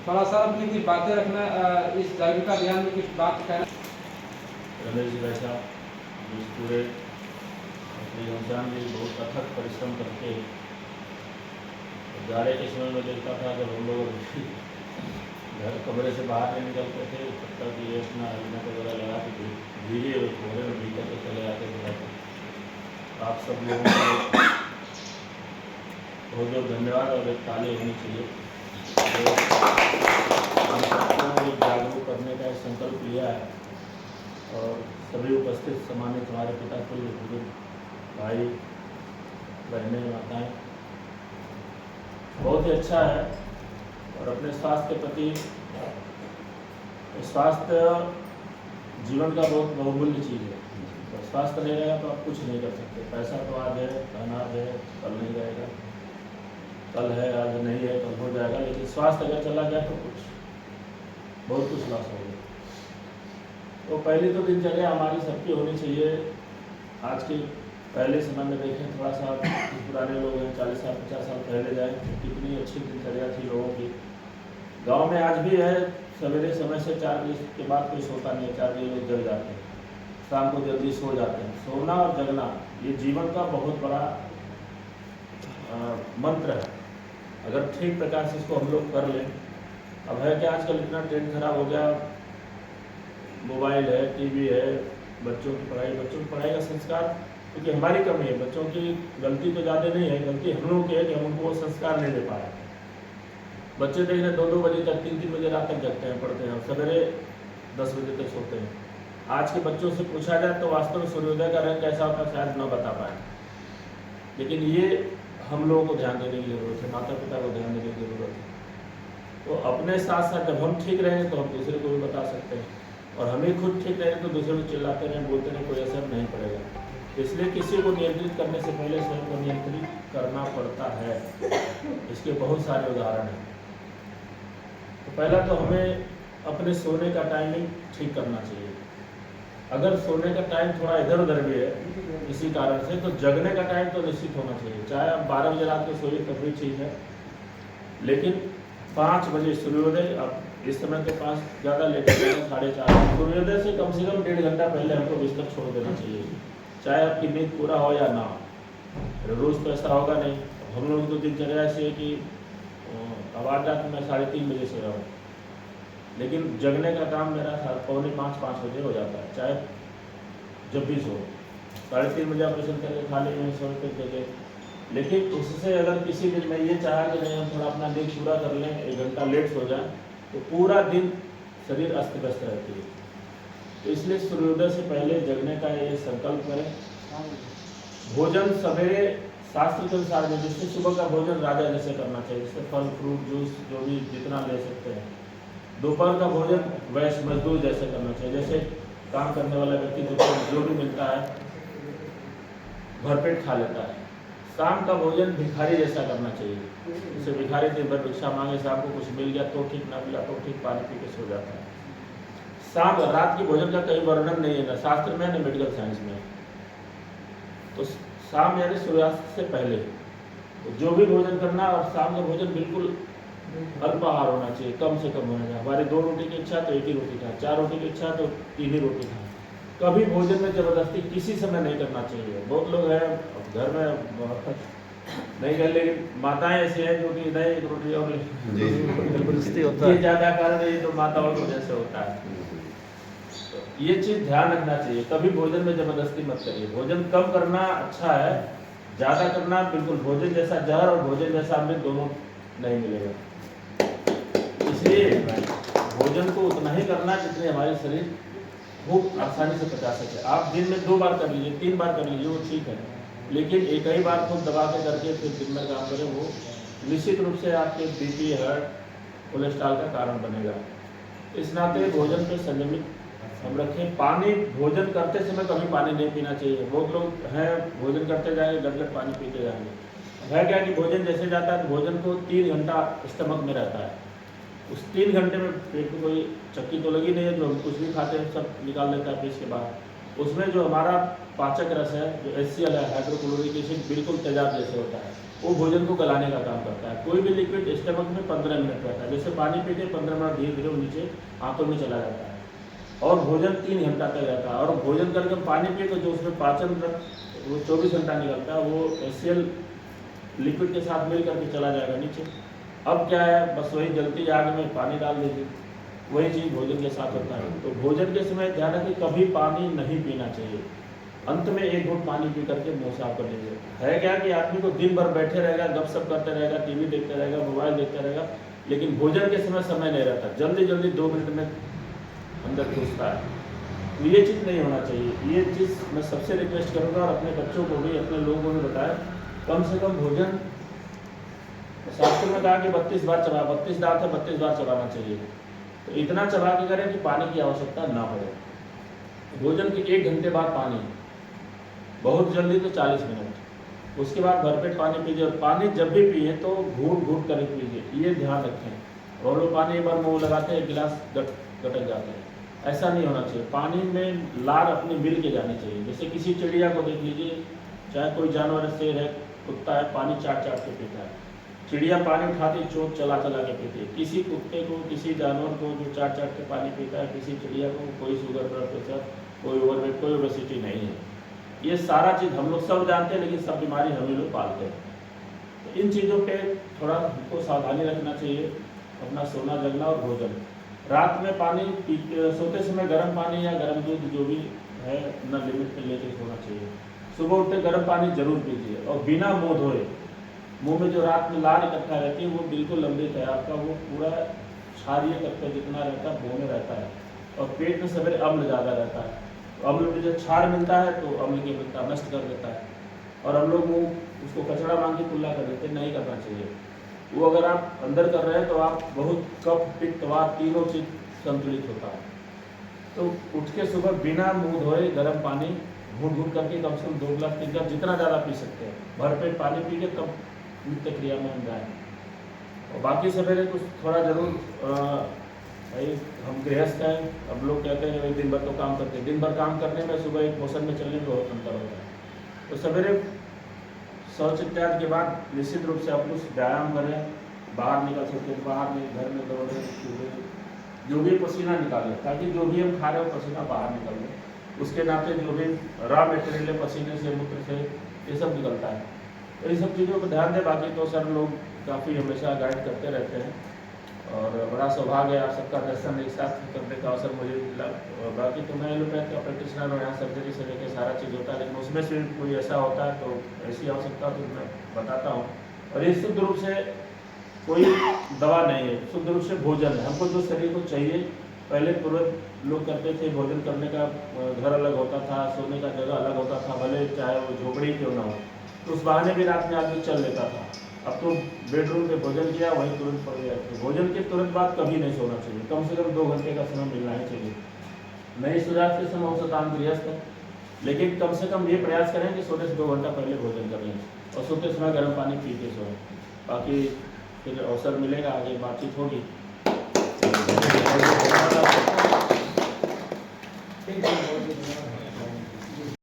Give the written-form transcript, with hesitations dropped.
थोड़ा सा अपनी कुछ बातें रखना, इस जागरूकता अभियान में कुछ बात कहना। रमेश जी भाई साहब जिस पूरे अपने रमजान में बहुत अथक परिश्रम करके जाड़े के समय में देखता था जब हम लोग घर कमरे से बाहर नहीं निकलते थे तब तक ये अपना हेलमेट वगैरह लगा के धीरे कोहरे में भीतर के चले आते थे। आप सब लोगों को बहुत बहुत धन्यवाद और एक ताली होनी चाहिए। हम सबको जागरूक करने का एक संकल्प लिया है और सभी उपस्थित सम्मानित हमारे पिता तुल्य बुजुर्ग भाई बहनें माताएं बहुत ही अच्छा है। और अपने स्वास्थ्य के प्रति, स्वास्थ्य जीवन का बहुत बहुमूल्य चीज़ है। तो स्वास्थ्य नहीं रहेगा तो आप कुछ नहीं कर सकते। पैसा तो आज है, धन आज है, कल नहीं रहेगा, कल है आज नहीं है, कल हो जाएगा, लेकिन स्वास्थ्य अगर चला गया तो बहुत कुछ लॉस हो गया। तो पहली तो दिनचर्या हमारी सबकी होनी चाहिए। आज के पहले समय में देखें, थोड़ा सा पुराने लोग हैं, 40 साल 50 साल पहले जाए तो कितनी अच्छी दिनचर्या थी लोगों की। गांव में आज भी है, सवेरे समय से 4 बजे के बाद कोई सोता नहीं है। 4 बजे लोग जग जाते हैं, शाम को जल्दी सो जाते हैं। सोना और जगना ये जीवन का बहुत बड़ा मंत्र है। अगर ठीक प्रकार से इसको हम लोग कर लें। अब है कि आजकल इतना ट्रेंड खराब हो गया, मोबाइल है, टीवी है, बच्चों की पढ़ाई का संस्कार, क्योंकि हमारी कमी है। बच्चों की गलती तो ज़्यादा नहीं है, गलती हम लोगों की है कि हम उनको वो संस्कार नहीं दे पाए। बच्चे देख रहे 2-2 बजे तक, 3-3 बजे रात तक जगते हैं, पढ़ते हैं, सवेरे 10 बजे तक सोते हैं। आज के बच्चों से पूछा जाए तो वास्तव में सूर्योदय का रंग कैसा होता है शायद न बता पाए। लेकिन ये हम लोगों को ध्यान देने की ज़रूरत है, माता पिता को ध्यान देने की ज़रूरत है। तो अपने साथ साथ जब हम ठीक रहेंगे तो हम दूसरे को भी बता सकते हैं, और हम ही खुद ठीक रहेंगे तो दूसरे को चिल्लाते रहें, बोलते रहें, कोई असर नहीं पड़ेगा। इसलिए किसी को नियंत्रित करने से पहले स्वयं को नियंत्रित करना पड़ता है। इसके बहुत सारे उदाहरण हैं। तो पहला तो हमें अपने सोने का टाइमिंग ठीक करना चाहिए। अगर सोने का टाइम थोड़ा इधर उधर भी है किसी कारण से, तो जगने का टाइम तो निश्चित होना चाहिए। चाहे आप 12 बजे रात को सोइए तब भी ठीक है, लेकिन 5 बजे सूर्योदय, अब इस समय तो 5 ज़्यादा लेट हो गया, 4:30, सूर्योदय से कम 1.5 घंटा पहले हमको बिस्तर छोड़ देना चाहिए। चाहे आपकी नींद पूरा हो या ना हो, रोज़ तो ऐसा होगा नहीं। हम लोग तो दिनचर्या ऐसी है कि अब आज रात में 3:30 बजे सोया हूँ, लेकिन जगने का काम मेरा 4:45-5 बजे हो जाता है, चाहे जब भी सो। 3:30 बजे ऑपरेशन करके खा लेंगे 100 रुपये जगह। लेकिन उससे अगर किसी दिन मैं ये चाहा कि नहीं हम थोड़ा अपना नींद पूरा कर लें, 1 घंटा लेट सो जाए, तो पूरा दिन शरीर अस्त व्यस्त रहती है। तो इसलिए सूर्योदय से पहले जगने का ये संकल्प करें। भोजन सवेरे शास्त्र के अनुसार में, जिससे सुबह का भोजन राजा जैसे करना चाहिए, जिससे फल फ्रूट जूस जो भी जितना ले सकते हैं। दोपहर का भोजन वैश्य मजदूर जैसे करना चाहिए, जैसे काम करने वाला व्यक्ति दोपहर जो भी मिलता है भरपेट खा लेता है। शाम का भोजन भिखारी जैसा करना चाहिए, जैसे भिखारी दिन भर भिक्षा मांगे, शाम को कुछ मिल गया तो ठीक, ना मिला तो ठीक, पानी पी के सो जाता है। शाम रात के भोजन का कहीं वर्णन नहीं है, ना शास्त्र में ना मेडिकल साइंस में। तो शाम यानी सूर्यास्त से पहले तो जो भी भोजन करना, और शाम का भोजन बिल्कुल अल्पाहार होना चाहिए, कम से कम होना चाहिए। हमारी 2 रोटी की इच्छा तो 1 ही रोटी खाएं, 4 रोटी की इच्छा तो 3 ही रोटी खाएं। कभी भोजन में जबरदस्ती किसी समय नहीं करना चाहिए। बहुत लोग हैं घर में नहीं कर, लेकिन माताएं ऐसी हैं जो कि नहीं 1 रोटी और जबरदस्ती होता है, ज़्यादा कारण ये तो माताओं की वजह से होता है। ये चीज़ ध्यान रखना चाहिए, कभी भोजन में जबरदस्ती मत करिए। भोजन कम करना अच्छा है, ज़्यादा करना बिल्कुल, भोजन जैसा जहर और भोजन जैसा अमृत दोनों नहीं मिलेगा। इसलिए भोजन को उतना ही करना जितने हमारे शरीर भूख आसानी से पचा सके। आप दिन में 2 बार कर लीजिए, 3 बार कर लीजिए, वो ठीक है, लेकिन एक ही बार खुद दबा के करके फिर दिन में काम करें, वो निश्चित रूप से आपके बीपी, हार्ट, कोलेस्ट्रॉल का कारण बनेगा। इस नाते भोजन पे संयमित हम रखें। पानी, भोजन करते समय कभी पानी नहीं पीना चाहिए। बहुत लोग हैं भोजन करते जाएंगे, गट पानी पीते जाएंगे। है क्या कि भोजन जैसे जाता है, भोजन को 3 घंटा स्टमक में रहता है। उस 3 घंटे में पेट में कोई चक्की तो लगी नहीं है, जो हम कुछ भी खाते हैं सब निकाल देता है पेट के बाहर। उसमें जो हमारा पाचक रस है, जो HCl है, हाइड्रोक्लोरिक एसिड, बिल्कुल तेजाब जैसे होता है। वो भोजन को गलाने का काम करता है। कोई भी लिक्विड स्टमक में 15 मिनट रहता है, जैसे पानी पीते 15 मिनट धीरे धीरे वो नीचे आंतों में चला जाता है, और भोजन 3 घंटा तक रहता है। और भोजन करके पानी पिए तो जो उसमें पाचन वो 24 घंटा निकलता है, वो HCl लिक्विड के साथ मिल करके चला जाएगा नीचे। अब क्या है, बस वही जलती आग में पानी डाल दीजिए, वही चीज़ भोजन के साथ होता है। तो भोजन के समय ध्यान रखिए कभी पानी नहीं पीना चाहिए। अंत में एक घूंट पानी पी करके मुँह साफ कर लीजिए। है क्या कि आदमी को दिन भर बैठे रहेगा, गपशप करते रहेगा, टीवी देखते रहेगा, मोबाइल देखते रहेगा, लेकिन भोजन के समय नहीं रहता, जल्दी जल्दी 2 मिनट में अंदर घुसता है। तो ये चीज़ नहीं होना चाहिए। ये चीज़ मैं सबसे रिक्वेस्ट करूँगा, और अपने बच्चों को भी, अपने लोगों को भी बताया, कम से कम भोजन, शास्त्र में कहा कि 32 बार चबा, 32 दांत है, 32 बार चबाना चाहिए। तो इतना चबा के करें कि पानी की आवश्यकता ना पड़े। भोजन के 1 घंटे बाद पानी, बहुत जल्दी तो 40 मिनट, उसके बाद भरपेट पानी पीजिए। और पानी जब भी पिए तो घूट घूट कर पीजिए, ये ध्यान रखें। और लोग पानी एक बार मुँह लगाते हैं, 1 गिलास गटक जाते हैं, ऐसा नहीं होना चाहिए। पानी में लार अपनी मिल के जानी चाहिए। जैसे किसी चिड़िया को देख लीजिए, चाहे कोई जानवर है, शेर है, कुत्ता है, पानी चाट चाट के पीता है। चिड़िया पानी उठाती चोट चला चला के पीती है। किसी कुत्ते को, किसी जानवर को जो चाट चाट के पानी पीता है, किसी चिड़िया को कोई शुगर, ब्लड प्रेशर, कोई ओवरवेट, कोई ओबेसिटी नहीं है। ये सारा चीज़ हम लोग सब जानते हैं, लेकिन सब बीमारी हम ही लोग पालते हैं। तो इन चीज़ों पे थोड़ा हमको सावधानी रखना चाहिए, अपना सोना जगना और भोजन। रात में पानी सोते समय गर्म पानी या गर्म दूध जो भी है अपना लिमिट में लेकर सोना चाहिए। सुबह उठते गर्म पानी जरूर पीजिए, और बिना मुँह धोए, मुंह में जो रात में लार इकट्ठा रहती है वो बिल्कुल अमृत है आपका, वो पूरा क्षारीय तत्व जितना रहता है मुँह में रहता है। और पेट में सवेरे अम्ल ज़्यादा रहता है, तो अम्ल में जब क्षार मिलता है तो अम्ल की अम्लता नष्ट कर देता है। और हम लोग मुँह उसको कचड़ा मांग के कुल्ला कर देते, नहीं करना चाहिए। वो अगर आप अंदर कर रहे हैं तो आप बहुत कफ, पित्त, वात तीनों चीज संतुलित होता है। तो उठ के सुबह बिना मुँह धोए गर्म पानी घूट घूट करके कम से कम 2 गिलास 3 गिलास जितना ज़्यादा पी सकते हैं, भरपेट पानी पी के तब नित्य क्रिया में हम जाएँ। और बाकी सवेरे कुछ थोड़ा जरूर भाई हम गृहस्थ हैं, अब लोग कहते हैं दिन भर तो काम करते हैं, दिन भर काम करने में सुबह एक मोशन में चलने में बहुत अंतर होता है। तो सवेरे शौच इत्यादि के बाद निश्चित रूप से आप कुछ व्यायाम करें, बाहर निकल सकते हैं, बाहर में घर में दौड़ें, जो भी पसीना निकालें, ताकि जो भी हम खा रहे हो पसीना बाहर निकल जाए। उसके नाते जो भी रॉ मटेरियल है पसीने से, मूत्र से, ये सब निकलता है। तो इन सब चीज़ों पर ध्यान दें। बाकी तो सर लोग काफ़ी हमेशा गाइड करते रहते हैं, और बड़ा सौभाग्य है आप सबका दर्शन एक साथ करने का अवसर मुझे मिला। बाकी तो मैं एलोपैथ का प्रैक्टिशनर हूँ, यहाँ सर्जरी से लेकर सारा चीज़ होता है, लेकिन उसमें से कोई ऐसा होता है तो ऐसी आवश्यकता तो मैं बताता हूँ। और ये शुद्ध रूप से कोई दवा नहीं है, शुद्ध रूप से भोजन है। हमको जो शरीर को चाहिए, पहले पूर्व लोग करते थे, भोजन करने का घर अलग होता था, सोने का जगह अलग होता था, भले चाहे वो झोपड़ी क्यों ना हो, तो उस बहाने भी रात में आदमी चल लेता था। अब तो बेडरूम पे भोजन किया, वहीं तुरंत पड़ गया। तो भोजन के तुरंत बाद कभी नहीं सोना चाहिए, कम से कम 2 घंटे का समय मिलना ही चाहिए। नहीं सूर्यास्त के समय औसत आम गृहस्थ है, लेकिन कम से कम ये प्रयास करें कि सोने से 2 घंटा पहले भोजन कर लें, और सोते समय गर्म पानी पी के सोएं। बाकी फिर अवसर मिलेगा, आगे बातचीत होगी।